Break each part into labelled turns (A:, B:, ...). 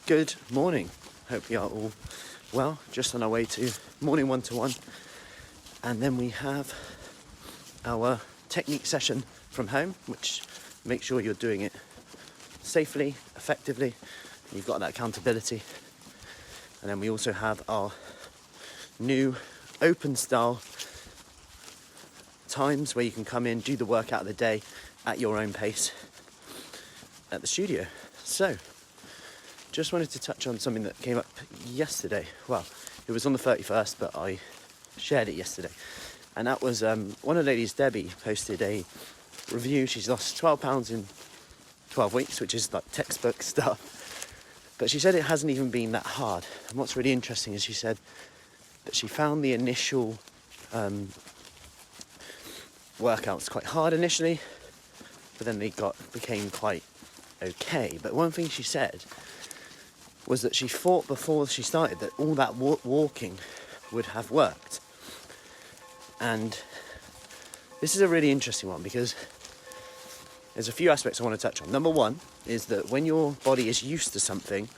A: Good morning. Hope you are all well. Just on our way to morning 1-to-1, and then we have our technique session from home, which make sure you're doing it safely, effectively. You've got that accountability. And then we also have our new open style times where you can come in, do the workout of the day at your own pace at the studio. So just wanted to touch on something that came up yesterday. Well, it was on the 31st, but I shared it yesterday. And that was one of the ladies, Debbie, posted a review. She's lost 12 pounds in 12 weeks, which is like textbook stuff. But she said it hasn't even been that hard. And what's really interesting is she said that she found the initial workouts quite hard initially, but then they became quite okay. But one thing she said was that she thought before she started that all that walking would have worked. And this is a really interesting one because there's a few aspects I want to touch on. Number one is that when your body is used to something,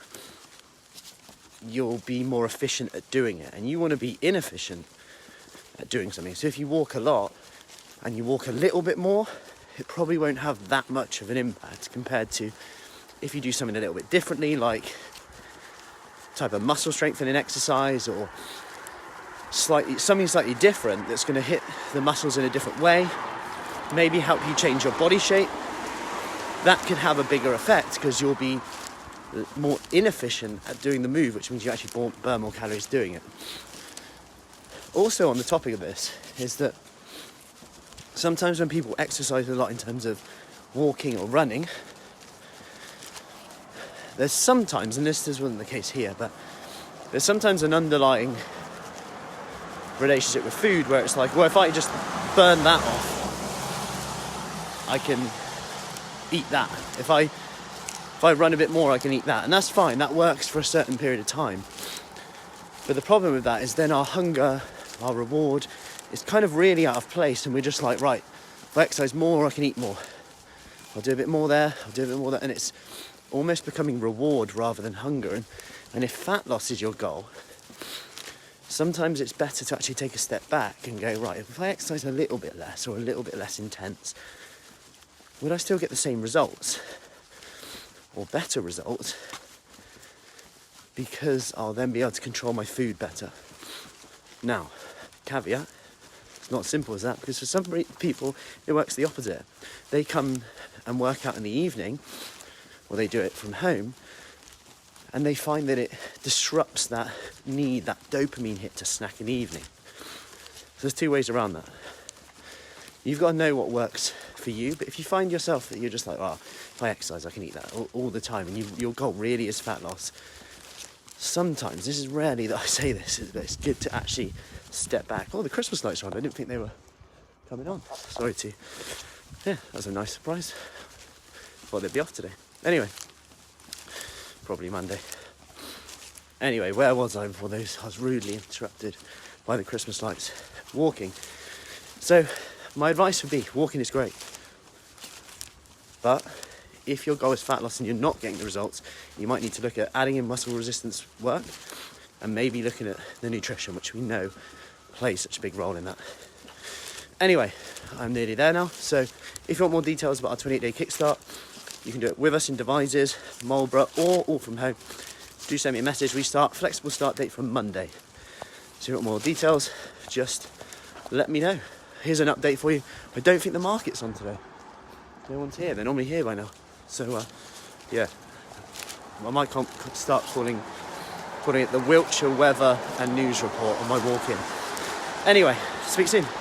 A: you'll be more efficient at doing it, and you want to be inefficient at doing something. So if you walk a lot and you walk a little bit more, it probably won't have that much of an impact compared to if you do something a little bit differently, like type of muscle strengthening exercise or something slightly different that's going to hit the muscles in a different way, maybe help you change your body shape. That could have a bigger effect because you'll be more inefficient at doing the move, which means you actually burn more calories doing it. Also on the topic of this is that sometimes when people exercise a lot in terms of walking or running, there's sometimes, and this wasn't the case here, but there's sometimes an underlying relationship with food where it's like, well, if I just burn that off, I can eat that. If I run a bit more, I can eat that. And that's fine, that works for a certain period of time. But the problem with that is then our hunger, our reward is kind of really out of place, and we're just like, right, if I exercise more, I can eat more. I'll do a bit more there, I'll do a bit more there, and it's almost becoming reward rather than hunger. And if fat loss is your goal, sometimes it's better to actually take a step back and go, right, if I exercise a little bit less or a little bit less intense, would I still get the same results or better results? Because I'll then be able to control my food better. Now, caveat, it's not as simple as that, because for some people it works the opposite. They come and work out in the evening, or they do it from home, and they find that it disrupts that need, that dopamine hit to snack in the evening. So there's two ways around that. You've got to know what works for you, but if you find yourself that you're just like, well, if I exercise, I can eat that all the time, and your goal really is fat loss, sometimes, this is rarely that I say this, but it's good to actually step back. Oh, the Christmas lights are on. I didn't think they were coming on. Yeah, that was a nice surprise. Thought they'd be off today. Anyway, probably Monday. Anyway, where was I before those? I was rudely interrupted by the Christmas lights. Walking. So, my advice would be, walking is great. But if your goal is fat loss and you're not getting the results, you might need to look at adding in muscle resistance work and maybe looking at the nutrition, which we know plays such a big role in that. Anyway, I'm nearly there now. So if you want more details about our 28-day Kickstart, you can do it with us in Devizes, Marlborough, or all from home. Do send me a message. We start flexible start date from Monday. So if you want more details, just let me know. Here's an update for you. I don't think the market's on today. No one's here. They're normally here by now. So, yeah. I might start calling it the Wiltshire weather and news report on my walk-in. Anyway, speak soon.